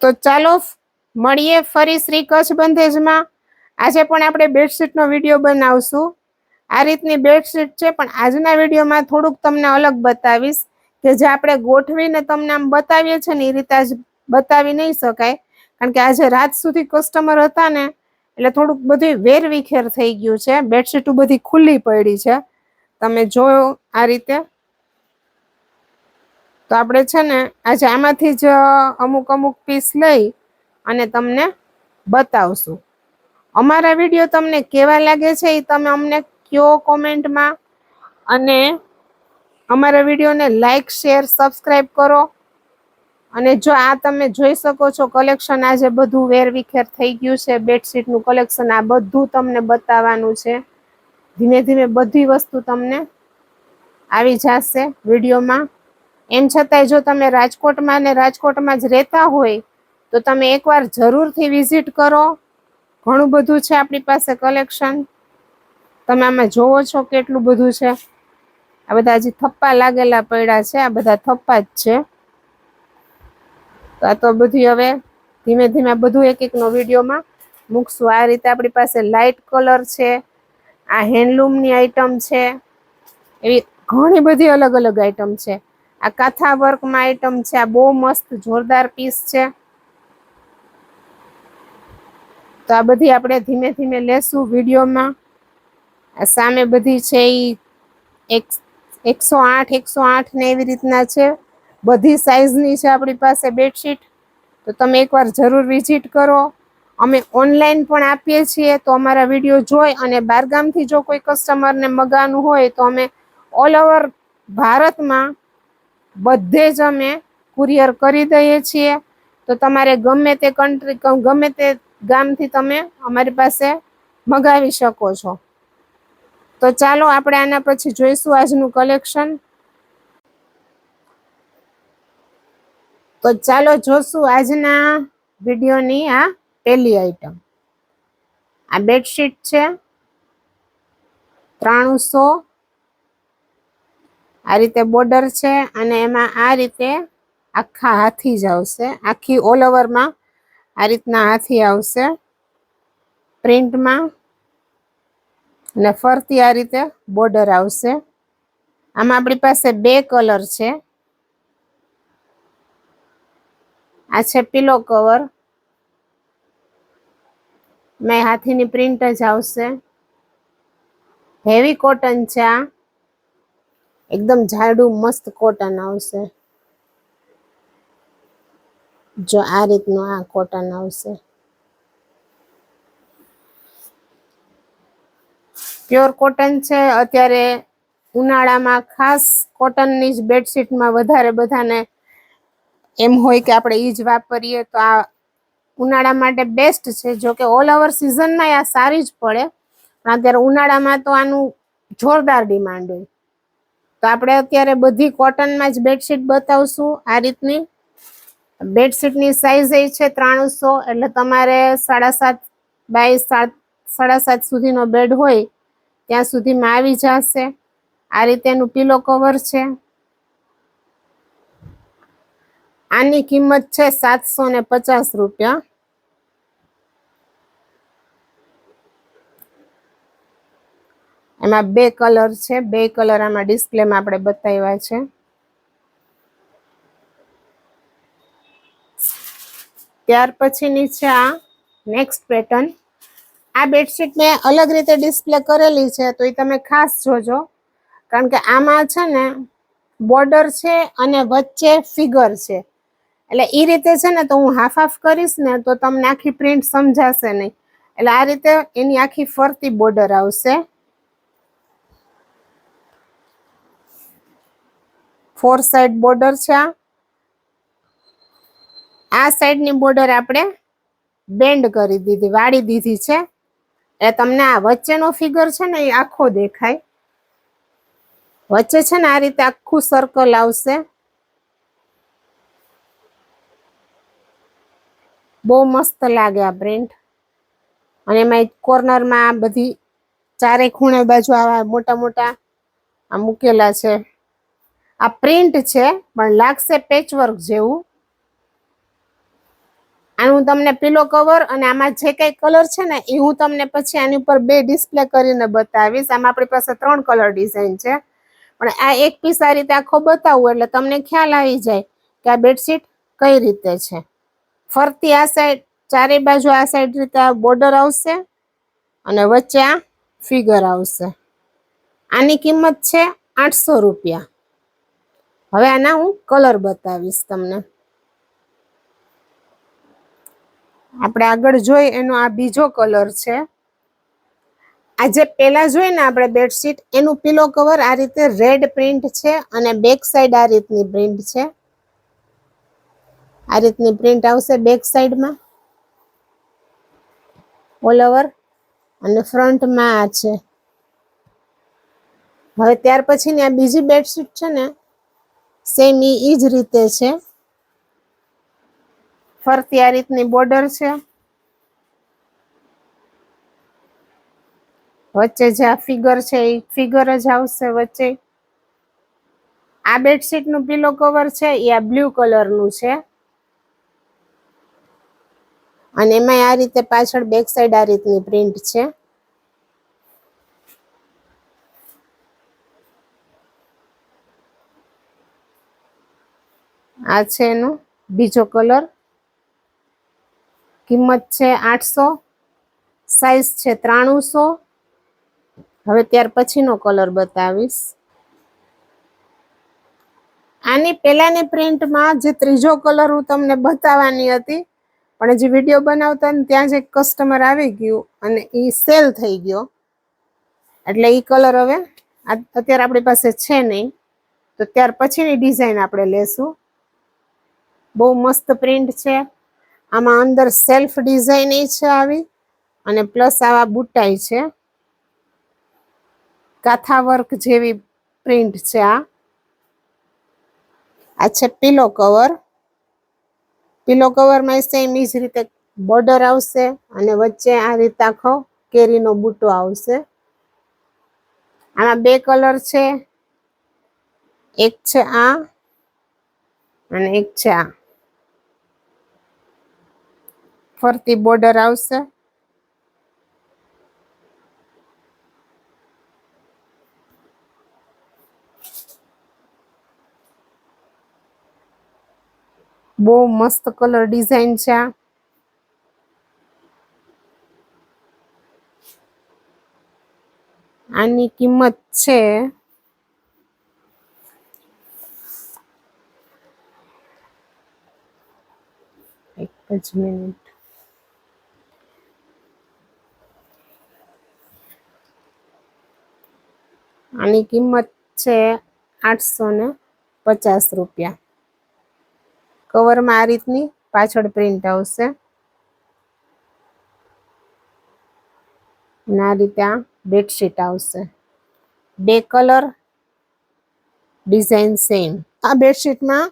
તો ચાલો મળીએ ફરી શ્રી કચ્છ બંધેજમાં. આજે પણ આપણે બેડશીટનો વિડીયો બનાવશું. આ રીતની બેડશીટ છે, પણ આજના વિડીયોમાં થોડુંક તમને અલગ બતાવીશ કે જે આપણે ગોઠવીને તમને આમ બતાવીએ છીએ ને એ રીતે આજ બતાવી નહીં શકાય, કારણ કે આજે રાત સુધી કસ્ટમર હતા ને એટલે થોડુંક બધું વેરવિખેર થઈ ગયું છે. બેડશીટ બધી ખુલ્લી પડી છે, તમે જોયો આ રીતે. તો આપણે છે ને આજે આમાંથી જ અમુક પીસ લઈ અને તમને બતાવશું. અમારા વિડીયો તમને કેવા લાગે છે એ તમે અમને કયો કોમેન્ટમાં, અને અમારા વિડીયોને લાઈક શેર સબસ્ક્રાઈબ કરો. અને જો આ તમે જોઈ શકો છો કલેક્શન આજે બધું વેરવિખેર થઈ ગયું છે. બેડશીટનું કલેક્શન આ બધું તમને બતાવવાનું છે. ધીમે ધીમે બધી વસ્તુ તમને આવી જશે વિડીયોમાં. એમ છતાંય જો તમે રાજકોટમાં ને રાજકોટમાં જ રહેતા હોય તો તમે એકવાર જરૂરથી વિઝિટ કરો. ઘણું બધું છે આપણી પાસે કલેક્શન. તમે આમાં જોવો છો કેટલું બધું છે. આ બધા હજી થપ્પા લાગેલા પડ્યા છે, આ બધા થપ્પા જ છે. તો આ તો બધું હવે ધીમે ધીમે બધું એક નો વિડીયોમાં મૂકશું. આ રીતે આપણી પાસે લાઇટ કલર છે, આ હેન્ડલૂમની આઈટમ છે, એવી ઘણી બધી અલગ અલગ આઈટમ છે. આ કાથા વર્કમાં આઈટમ છે. આ બહુ મસ્ત જોરદાર પીસ છે. તો આ બધી આપણે ધીમે ધીમે લેશું વિડીયોમાં. આ સામે બધી છે એ 108 ને એવી રીતના છે. બધી સાઈઝની છે આપણી પાસે બેડશીટ. તો તમે એકવાર જરૂર વિઝિટ કરો. અમે ઓનલાઈન પણ આપીએ છીએ, તો અમારા વિડીયો જોઈ અને બહારગામથી જો કોઈ કસ્ટમરને મગાવવાનું હોય તો અમે ઓલ ઓવર ભારતમાં બધે જ અમે કુરિયર કરી દઈએ છીએ. તો તમારે ગમે તે કન્ટ્રી, ગમે તે ગામથી તમે અમારી પાસે મગાવી શકો છો. તો ચાલો આપણે આના પછી જોઈશું આજનું કલેક્શન. તો ચાલો જોશું આજના વિડીયોની આ પહેલી આઈટમ. આ બેડશીટ છે 300. આ રીતે બોર્ડર છે અને એમાં આ રીતે આખા હાથી જ આવશે. આખી ઓલ ઓવરમાં આ રીતના હાથી આવશે પ્રિન્ટમાં, અને ફરતી આ રીતે બોર્ડર આવશે. આમાં આપણી પાસે 2 કલર છે. આ છે પિલો કવર, મેં હાથીની પ્રિન્ટ જ આવશે. હેવી કોટન છે, આ એકદમ જાડું મસ્ત કોટન આવશે. જો આ રીતનું આ કોટન આવશે. પ્યોર કોટન છે. અત્યારે ઉનાળામાં ખાસ કોટનની જ બેડશીટમાં વધારે બધાને એમ હોય કે આપણે ઈ જ વાપરીએ, તો આ ઉનાળા માટે બેસ્ટ છે. જો કે ઓલ ઓવર સિઝનમાં આ સારી જ પડે, પણ અત્યારે ઉનાળામાં તો આનું જોરદાર ડિમાન્ડ હોય. તો આપણે અત્યારે બધી કોટનમાં જ બેડશીટ બતાવશું. આ રીતની બેડશીટની સાઈઝ એ છે 300, એટલે તમારે 7.5 બાય 7.5 સુધીનો બેડ હોય ત્યાં સુધીમાં આવી જશે. આ રીતે એનું પિલો કવર છે. આની કિંમત છે 750 રૂપિયા. એમાં 2 કલર છે. 2 કલર આમાં ડિસ્પ્લેમાં આપણે બતાવ્યા છે. ત્યાર પછીની છે આ નેક્સ્ટ પેટર્ન. આ બેડશીટ મેં અલગ રીતે ડિસ્પ્લે કરેલી છે, તો એ તમે ખાસ જોજો, કારણ કે આમાં છે ને બોર્ડર છે અને વચ્ચે ફિગર છે. એટલે એ રીતે છે ને તો હું હાફ કરીશ ને તો તમને આખી પ્રિન્ટ સમજાશે નહીં. એટલે આ રીતે એની આખી ફરતી બોર્ડર આવશે. 4 સાઈડ બોર્ડર છે. આ સાઈડની બોર્ડર આપણે બેન્ડ કરી દીધી, વાળી દીધી છે. એ તમને આ વચ્ચેનો ફિગર છે ને એ આખો દેખાય. વચ્ચે છે ને આ રીતે આખું સર્કલ આવશે. બહુ મસ્ત લાગે આ પ્રિન્ટ. અને એમાં કોર્નરમાં બધી ચારે ખૂણે બાજુ આવા મોટા મોટા આ મૂકેલા છે. આ પ્રિન્ટ છે પણ લાગશે પેચવર્ક જેવું. આનું તમને પિલો કવર અને આમાં જે કઈ કલર છે ને એ હું તમને પછી આની ઉપર બે ડિસ્પ્લે કરીને બતાવીશ. આમાં આપણી પાસે 3 કલર ડિઝાઇન છે, પણ આ એક પીસ આ રીતે આખો બતાવું એટલે તમને ખ્યાલ આવી જાય કે આ બેડશીટ કઈ રીતે છે. ફરતી આ સાઈડ ચારે બાજુ આ સાઈડ રીતે આ બોર્ડર આવશે અને વચ્ચે આ ફિગર આવશે. આની કિંમત છે 800 રૂપિયા. હવે આના હું કલર બતાવીશ તમને. આપણે આગળ જોઈ એનો આ બીજો કલર છે. આ જે પેલા જોઈ ને આપણે બેડશીટ એનું પિલો કવર આ રીતે રેડ પ્રિન્ટ છે અને બેક સાઈડ આ રીતની પ્રિન્ટ છે. આ રીતની પ્રિન્ટ આવશે બેક સાઈડમાં ઓલ ઓવર અને ફ્રન્ટમાં આ છે. હવે ત્યાર પછીની આ બીજી બેડશીટ છે ને સેમ ઈ જ રીતે છે. ફરતી આ રીતની બોર્ડર છે, વચ્ચે જે આ ફિગર છે એ ફિગર જ આવશે વચ્ચે. આ બેડશીટ નું પિલો કવર છે એ આ બ્લુ કલર નું છે અને એમાં આ રીતે પાછળ બેક સાઈડ આ રીતની પ્રિન્ટ છે. આ છે એનો બીજો કલર. કિંમત છે 800, સાઈઝ છે 9300. હવે ત્યાર પછીનો કલર બતાવીશ. આની પહેલાની પ્રિન્ટમાં જે ત્રીજો કલર હું તમને બતાવવાની હતી, પણ જે વિડીયો બનાવતા ને ત્યાં જ એક કસ્ટમર આવી ગયું અને એ સેલ થઈ ગયો એટલે એ કલર હવે અત્યારે આપણી પાસે છે નહીં. તો ત્યાર પછીની ડિઝાઇન આપણે લેશું. બહુ મસ્ત પ્રિન્ટ છે. આમાં અંદર સેલ્ફ ડિઝાઇન છે આવી અને પ્લસ આવા બુટાઈ છે. કાથા વર્ક જેવી પ્રિન્ટ છે. આ છે પિલો કવર. પિલો કવરમાં સેમ એ જ રીતે બોર્ડર આવશે અને વચ્ચે આ રીતે આખો કેરીનો બુટો આવશે. આમાં બે કલર છે, એક છે આ અને એક છે આ. ફરતી બોર્ડર આવશે. બહુ મસ્ત કલર ડિઝાઇન છે આ. આની કિંમત છે એક જ મિનિટ. આની કિંમત છે 850 રૂપિયા. કવરમાં આ રીતની પાછળ પ્રિન્ટ આવશે અને આ રીતે આ બેડશીટ આવશે. બે કલર, ડિઝાઇન સેમ. આ બેડશીટમાં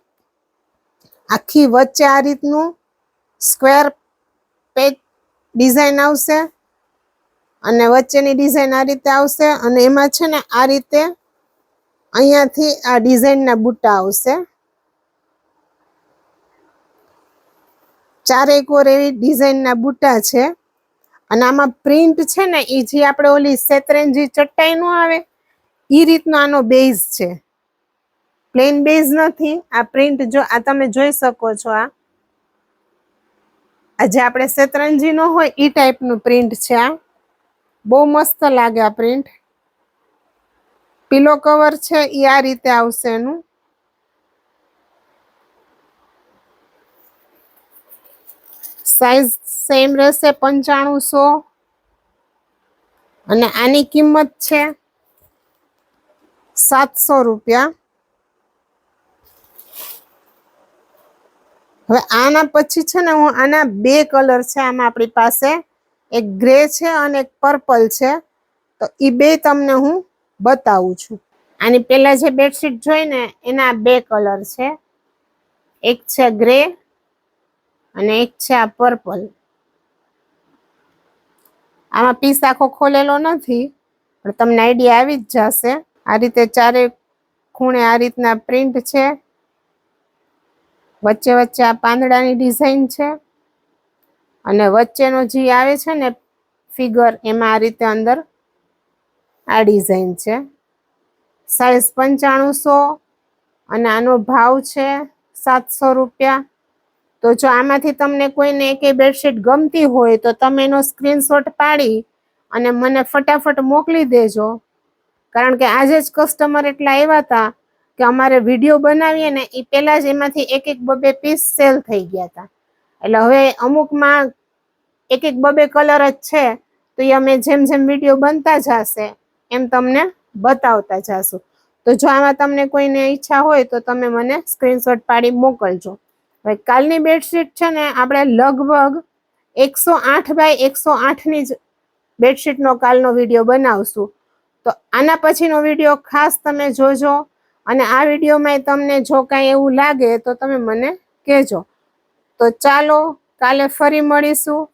આખી વચ્ચે આ રીતનું સ્ક્વેર પેચ ડિઝાઇન આવશે અને વચ્ચેની ડિઝાઇન આ રીતે આવશે અને એમાં છે ને આ રીતે અહીંયાથી આ ડિઝાઇનના બુટ્ટા આવશે. ચારેક ઓર એવી ડિઝાઇનના બુટ્ટા છે અને આમાં પ્રિન્ટ છે ને એ જે આપણે ઓલી શેતરંજી ચટ્ટાઈ નો આવે એ રીતનો આનો બેઝ છે. પ્લેન બેઝ નથી. આ પ્રિન્ટ જો આ તમે જોઈ શકો છો. આ જે આપણે શેતરંજી નો હોય એ ટાઈપનું પ્રિન્ટ છે. આ બહુ મસ્ત લાગે આ પ્રિન્ટ. પિલો કવર છે એ આ રીતે આવશે એનું. સાઈઝ સેમ રહેશે 9500 અને આની કિંમત છે 700 રૂપિયા. હવે આના પછી છે ને હું આના બે કલર છે આમાં આપણી પાસે, એક ગ્રે છે અને એક પર્પલ છે. તો એ બે તમને હું બતાવું છું. આની પહેલા જે બેડશીટ જોઈ ને એના બે કલર છે, એક છે ગ્રે અને એક છે આ પર્પલ. આમાં પીસ આખો ખોલેલો નથી પણ તમને આઈડિયા આવી જ જશે. આ રીતે ચારે ખૂણે આ રીતના પ્રિન્ટ છે. વચ્ચે વચ્ચે આ પાંદડાની ડિઝાઇન છે અને વચ્ચેનો જે આવે છે ને ફિગર, એમાં આ રીતે અંદર આ ડિઝાઇન છે. સાઈઝ 9500 અને આનો ભાવ છે 700 રૂપિયા. તો જો આમાંથી તમને કોઈને એકેય બેડશીટ ગમતી હોય તો તમે એનો સ્ક્રીનશોટ પાડી અને મને ફટાફટ મોકલી દેજો. કારણ કે આજે જ કસ્ટમર એટલા આવ્યા હતા કે અમારે વિડીયો બનાવીએ ને એ પહેલા જ એમાંથી એક બબે પીસ સેલ થઈ ગયા હતા. એટલે હવે અમુકમાં એક બબે કલર જ છે, તો એ અમે જેમ જેમ વિડીયો બનતા જશે એમ તમને બતાવતા જાશું. તો જો આમાં તમને કોઈને ઈચ્છા હોય તો તમે મને સ્ક્રીનશોટ પાડી મોકલજો. હવે કાલની બેડશીટ છે ને આપણે લગભગ 108 બાય 108 ની જ બેડશીટનો કાલનો વિડીયો બનાવશું. તો આના પછીનો વિડીયો ખાસ તમે જોજો. અને આ વિડીયોમાં તમને જો કાંઈ એવું લાગે તો તમે મને કહેજો. તો ચાલો કાલે ફરી મળીશું.